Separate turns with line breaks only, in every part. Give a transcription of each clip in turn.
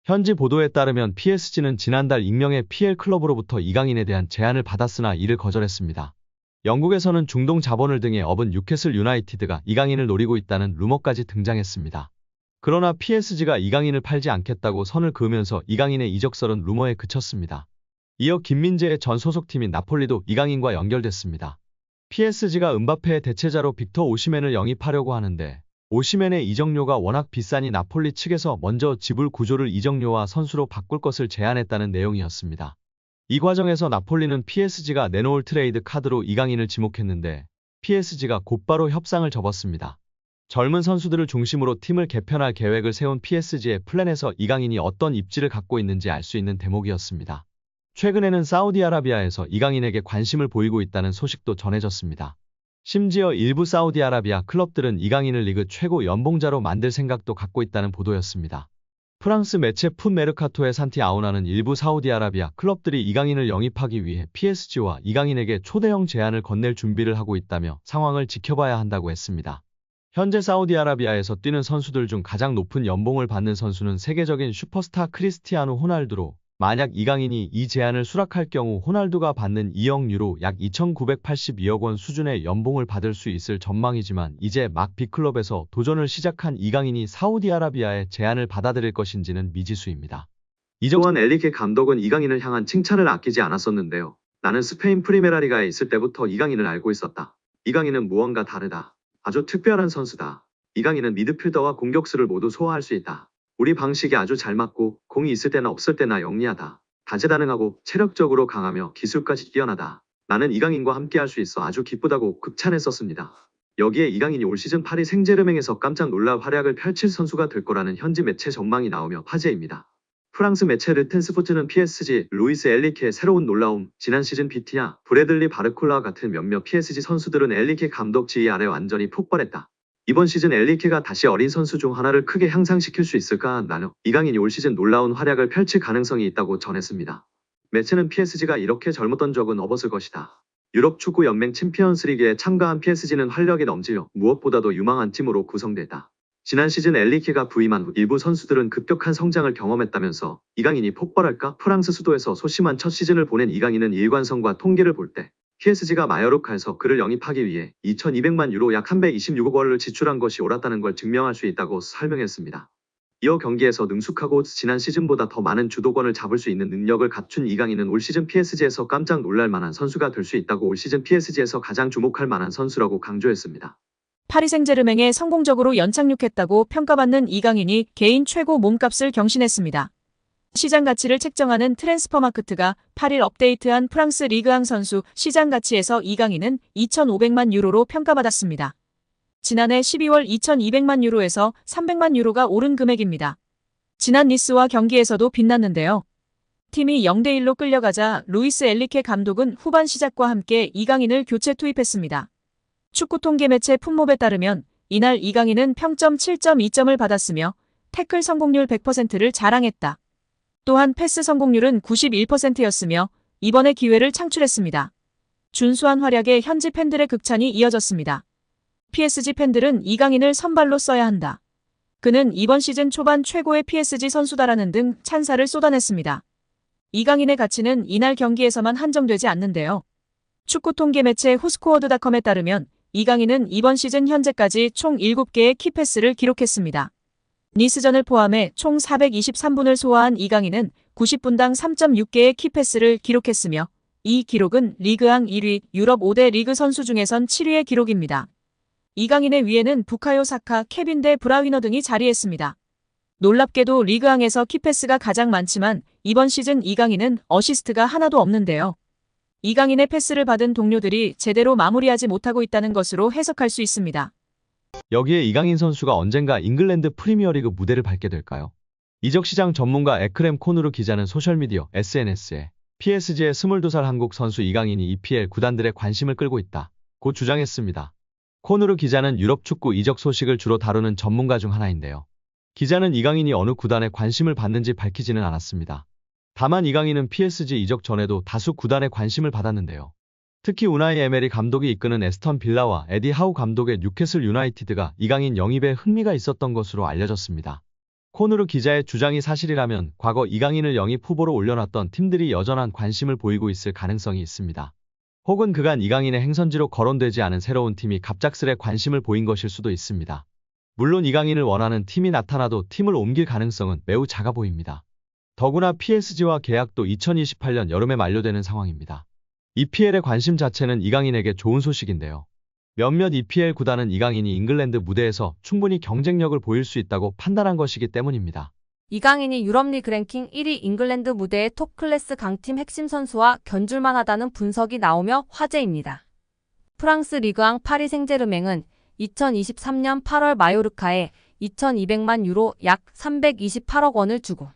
현지 보도에 따르면 PSG는 지난달 익명의 PL 클럽으로부터 이강인에 대한 제안을 받았으나 이를 거절했습니다. 영국에서는 중동 자본을 등에 업은 뉴캐슬 유나이티드가 이강인을 노리고 있다는 루머까지 등장했습니다. 그러나 PSG가 이강인을 팔지 않겠다고 선을 그으면서 이강인의 이적설은 루머에 그쳤습니다. 이어 김민재의 전 소속팀인 나폴리도 이강인과 연결됐습니다. PSG가 음바페의 대체자로 빅터 오시멘을 영입하려고 하는데 오시멘의 이적료가 워낙 비싸니 나폴리 측에서 먼저 지불 구조를 이적료와 선수로 바꿀 것을 제안했다는 내용이었습니다. 이 과정에서 나폴리는 PSG가 내놓을 트레이드 카드로 이강인을 지목했는데 PSG가 곧바로 협상을 접었습니다. 젊은 선수들을 중심으로 팀을 개편할 계획을 세운 PSG의 플랜에서 이강인이 어떤 입지를 갖고 있는지 알 수 있는 대목이었습니다. 최근에는 사우디아라비아에서 이강인에게 관심을 보이고 있다는 소식도 전해졌습니다. 심지어 일부 사우디아라비아 클럽들은 이강인을 리그 최고 연봉자로 만들 생각도 갖고 있다는 보도였습니다. 프랑스 매체 풋 메르카토의 산티 아우나는 일부 사우디아라비아 클럽들이 이강인을 영입하기 위해 PSG와 이강인에게 초대형 제안을 건넬 준비를 하고 있다며 상황을 지켜봐야 한다고 했습니다. 현재 사우디아라비아에서 뛰는 선수들 중 가장 높은 연봉을 받는 선수는 세계적인 슈퍼스타 크리스티아누 호날두로 만약 이강인이 이 제안을 수락할 경우 호날두가 받는 2억 유로 약 2,982억 원 수준의 연봉을 받을 수 있을 전망이지만 이제 막 B클럽에서 도전을 시작한 이강인이 사우디아라비아의 제안을 받아들일 것인지는 미지수입니다.
이정환 엘리케 감독은 이강인을 향한 칭찬을 아끼지 않았었는데요. 나는 스페인 프리메라리가에 있을 때부터 이강인을 알고 있었다. 이강인은 무언가 다르다. 아주 특별한 선수다. 이강인은 미드필더와 공격수를 모두 소화할 수 있다. 우리 방식이 아주 잘 맞고 공이 있을 때나 없을 때나 영리하다. 다재다능하고 체력적으로 강하며 기술까지 뛰어나다. 나는 이강인과 함께할 수 있어 아주 기쁘다고 극찬했었습니다. 여기에 이강인이 올 시즌 파리 생제르맹에서 깜짝 놀랄 활약을 펼칠 선수가 될 거라는 현지 매체 전망이 나오며 화제입니다. 프랑스 매체 르텐스포츠는 PSG, 루이스 엘리케의 새로운 놀라움, 지난 시즌 비티냐, 브래들리 바르콜라와 같은 몇몇 PSG 선수들은 엘리케 감독 지휘 아래 완전히 폭발했다. 이번 시즌 엘리케가 다시 어린 선수 중 하나를 크게 향상시킬 수 있을까? 나는 이강인이 올 시즌 놀라운 활약을 펼칠 가능성이 있다고 전했습니다. 매체는 PSG가 이렇게 젊었던 적은 없었을 것이다. 유럽 축구 연맹 챔피언스리그에 참가한 PSG는 활력이 넘치며 무엇보다도 유망한 팀으로 구성됐다. 지난 시즌 엘리케가 부임한 후 일부 선수들은 급격한 성장을 경험했다면서 이강인이 폭발할까? 프랑스 수도에서 소심한 첫 시즌을 보낸 이강인은 일관성과 통계를 볼 때 PSG가 마요르카에서 그를 영입하기 위해 2,200만 유로 약 326억 원을 지출한 것이 옳았다는 걸 증명할 수 있다고 설명했습니다. 이어 경기에서 능숙하고 지난 시즌보다 더 많은 주도권을 잡을 수 있는 능력을 갖춘 이강인은 올 시즌 PSG에서 깜짝 놀랄 만한 선수가 될 수 있다고 올 시즌 PSG에서 가장 주목할 만한 선수라고 강조했습니다.
파리 생제르맹에 성공적으로 연착륙했다고 평가받는 이강인이 개인 최고 몸값을 경신했습니다. 시장 가치를 책정하는 트랜스퍼마크트가 8일 업데이트한 프랑스 리그앙 선수 시장 가치에서 이강인은 2,500만 유로로 평가받았습니다. 지난해 12월 2,200만 유로에서 300만 유로가 오른 금액입니다. 지난 니스와 경기에서도 빛났는데요. 팀이 0대1로 끌려가자 루이스 엘리케 감독은 후반 시작과 함께 이강인을 교체 투입했습니다. 축구 통계 매체 풋몹에 따르면 이날 이강인은 평점 7.2점을 받았으며 태클 성공률 100%를 자랑했다. 또한 패스 성공률은 91%였으며 이번에 기회를 창출했습니다. 준수한 활약에 현지 팬들의 극찬이 이어졌습니다. PSG 팬들은 이강인을 선발로 써야 한다. 그는 이번 시즌 초반 최고의 PSG 선수다라는 등 찬사를 쏟아냈습니다. 이강인의 가치는 이날 경기에서만 한정되지 않는데요. 축구 통계 매체 후스코어드닷컴에 따르면 이강인은 이번 시즌 현재까지 총 7개의 키패스를 기록했습니다. 니스전을 포함해 총 423분을 소화한 이강인은 90분당 3.6개의 키패스를 기록했으며 이 기록은 리그앙 1위, 유럽 5대 리그 선수 중에선 7위의 기록입니다. 이강인의 위에는 부카요 사카, 케빈 데 브라위너 등이 자리했습니다. 놀랍게도 리그앙에서 키패스가 가장 많지만 이번 시즌 이강인은 어시스트가 하나도 없는데요. 이강인의 패스를 받은 동료들이 제대로 마무리하지 못하고 있다는 것으로 해석할 수 있습니다.
여기에 이강인 선수가 언젠가 잉글랜드 프리미어리그 무대를 밟게 될까요? 이적시장 전문가 에크렘 코누르 기자는 소셜미디어 SNS에 PSG의 22살 한국 선수 이강인이 EPL 구단들의 관심을 끌고 있다 고 주장했습니다. 코누르 기자는 유럽 축구 이적 소식을 주로 다루는 전문가 중 하나인데요. 기자는 이강인이 어느 구단에 관심을 받는지 밝히지는 않았습니다. 다만 이강인은 PSG 이적 전에도 다수 구단의 관심을 받았는데요. 특히 우나이 에메리 감독이 이끄는 에스턴 빌라와 에디 하우 감독의 뉴캐슬 유나이티드가 이강인 영입에 흥미가 있었던 것으로 알려졌습니다. 코누르 기자의 주장이 사실이라면 과거 이강인을 영입 후보로 올려놨던 팀들이 여전한 관심을 보이고 있을 가능성이 있습니다. 혹은 그간 이강인의 행선지로 거론되지 않은 새로운 팀이 갑작스레 관심을 보인 것일 수도 있습니다. 물론 이강인을 원하는 팀이 나타나도 팀을 옮길 가능성은 매우 작아 보입니다. 더구나 PSG와 계약도 2028년 여름에 만료되는 상황입니다. EPL의 관심 자체는 이강인에게 좋은 소식인데요. 몇몇 EPL 구단은 이강인이 잉글랜드 무대에서 충분히 경쟁력을 보일 수 있다고 판단한 것이기 때문입니다.
이강인이 유럽리그 랭킹 1위 잉글랜드 무대의 톱클래스 강팀 핵심 선수와 견줄만 하다는 분석이 나오며 화제입니다. 프랑스 리그앙 파리 생제르맹은 2023년 8월 마요르카에 2,200만 유로 약 328억 원을 주고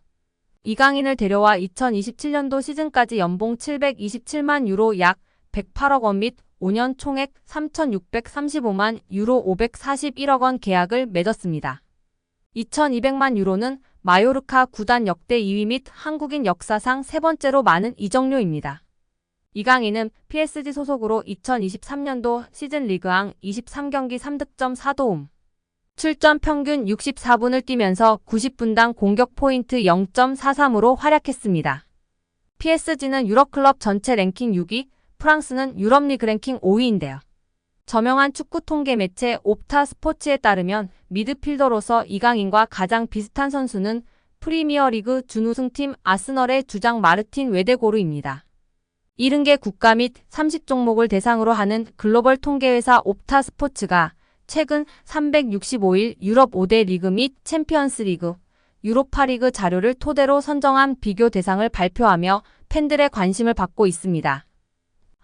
이강인을 데려와 2027년도 시즌까지 연봉 727만 유로 약 108억 원 및 5년 총액 3,635만 유로 541억 원 계약을 맺었습니다. 2,200만 유로는 마요르카 구단 역대 2위 및 한국인 역사상 세 번째로 많은 이적료입니다. 이강인은 PSG 소속으로 2023년도 시즌 리그앙 23경기 3득점 4도움, 출전 평균 64분을 뛰면서 90분당 공격 포인트 0.43으로 활약했습니다. PSG는 유럽클럽 전체 랭킹 6위, 프랑스는 유럽리그 랭킹 5위인데요. 저명한 축구 통계 매체 옵타 스포츠에 따르면 미드필더로서 이강인과 가장 비슷한 선수는 프리미어리그 준우승팀 아스널의 주장 마르틴 웨데고르입니다. 70개 국가 및 30종목을 대상으로 하는 글로벌 통계회사 옵타 스포츠가 최근 365일 유럽 5대 리그 및 챔피언스 리그, 유로파리그 자료를 토대로 선정한 비교 대상을 발표하며 팬들의 관심을 받고 있습니다.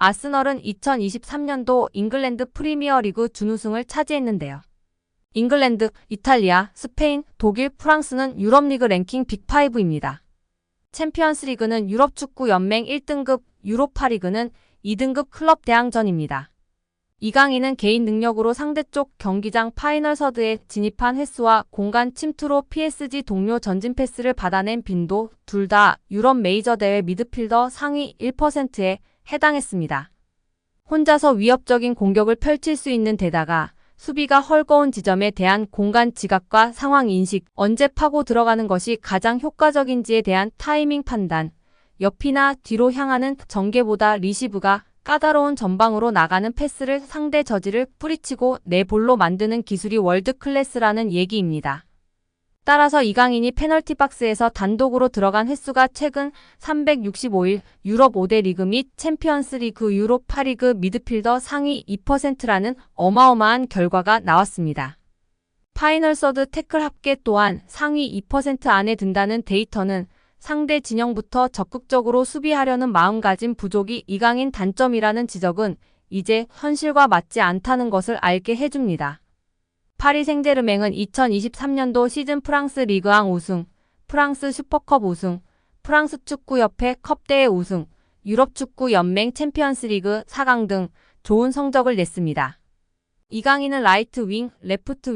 아스널은 2023년도 잉글랜드 프리미어리그 준우승을 차지했는데요. 잉글랜드, 이탈리아, 스페인, 독일, 프랑스는 유럽리그 랭킹 빅5입니다. 챔피언스리그는 유럽축구연맹 1등급, 유로파리그는 2등급 클럽 대항전입니다. 이강인은 개인 능력으로 상대쪽 경기장 파이널 서드에 진입한 횟수와 공간 침투로 PSG 동료 전진 패스를 받아낸 빈도 둘 다 유럽 메이저 대회 미드필더 상위 1%에 해당했습니다. 혼자서 위협적인 공격을 펼칠 수 있는 데다가 수비가 헐거운 지점에 대한 공간 지각과 상황 인식, 언제 파고 들어가는 것이 가장 효과적인지에 대한 타이밍 판단, 옆이나 뒤로 향하는 전개보다 리시브가 까다로운 전방으로 나가는 패스를 상대 저지를 뿌리치고 내 볼로 만드는 기술이 월드 클래스라는 얘기입니다. 따라서 이강인이 페널티 박스에서 단독으로 들어간 횟수가 최근 365일 유럽 5대 리그 및 챔피언스 리그 유로파리그 미드필더 상위 2%라는 어마어마한 결과가 나왔습니다. 파이널 서드 태클 합계 또한 상위 2% 안에 든다는 데이터는 상대 진영부터 적극적으로 수비하려는 마음가짐 부족이 이강인 단점이라는 지적은 이제 현실과 맞지 않다는 것을 알게 해줍니다. 파리 생제르맹은 2023년도 시즌 프랑스 리그앙 우승, 프랑스 슈퍼컵 우승, 프랑스 축구협회 컵대회 우승, 유럽축구연맹 챔피언스리그 4강 등 좋은 성적을 냈습니다. 이강인은 라이트 윙, 레프트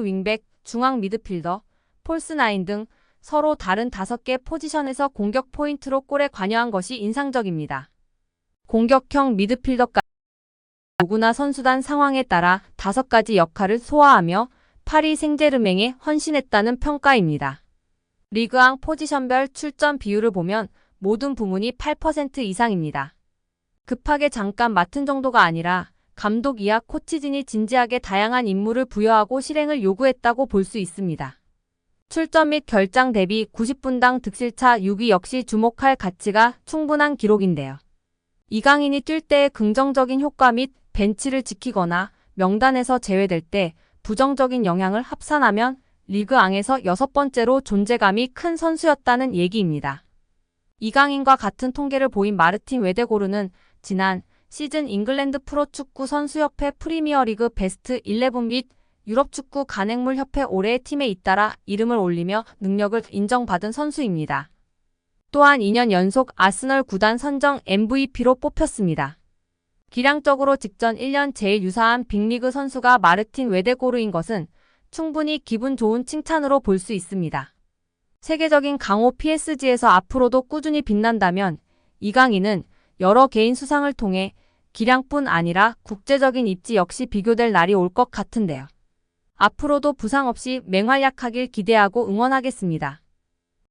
윙백, 중앙 미드필더, 폴스9 등 서로 다른 5개 포지션에서 공격 포인트로 골에 관여한 것이 인상적입니다. 공격형 미드필더까지 누구나 선수단 상황에 따라 5가지 역할을 소화하며 파리 생제르맹에 헌신했다는 평가입니다. 리그앙 포지션별 출전 비율을 보면 모든 부문이 8% 이상입니다. 급하게 잠깐 맡은 정도가 아니라 감독 이하 코치진이 진지하게 다양한 임무를 부여하고 실행을 요구했다고 볼 수 있습니다. 출전 및 결장 대비 90분당 득실차 6위 역시 주목할 가치가 충분한 기록인데요. 이강인이 뛸 때의 긍정적인 효과 및 벤치를 지키거나 명단에서 제외될 때 부정적인 영향을 합산하면 리그앙에서 6번째로 존재감이 큰 선수였다는 얘기입니다. 이강인과 같은 통계를 보인 마르틴 웨데고르는 지난 시즌 잉글랜드 프로축구 선수협회 프리미어리그 베스트 11 및 유럽축구 간행물협회 올해의 팀에 잇따라 이름을 올리며 능력을 인정받은 선수입니다. 또한 2년 연속 아스널 구단 선정 MVP로 뽑혔습니다. 기량적으로 직전 1년 제일 유사한 빅리그 선수가 마르틴 웨데고르인 것은 충분히 기분 좋은 칭찬으로 볼 수 있습니다. 세계적인 강호 PSG에서 앞으로도 꾸준히 빛난다면 이강인은 여러 개인 수상을 통해 기량뿐 아니라 국제적인 입지 역시 비교될 날이 올 것 같은데요. 앞으로도 부상 없이 맹활약하길 기대하고 응원하겠습니다.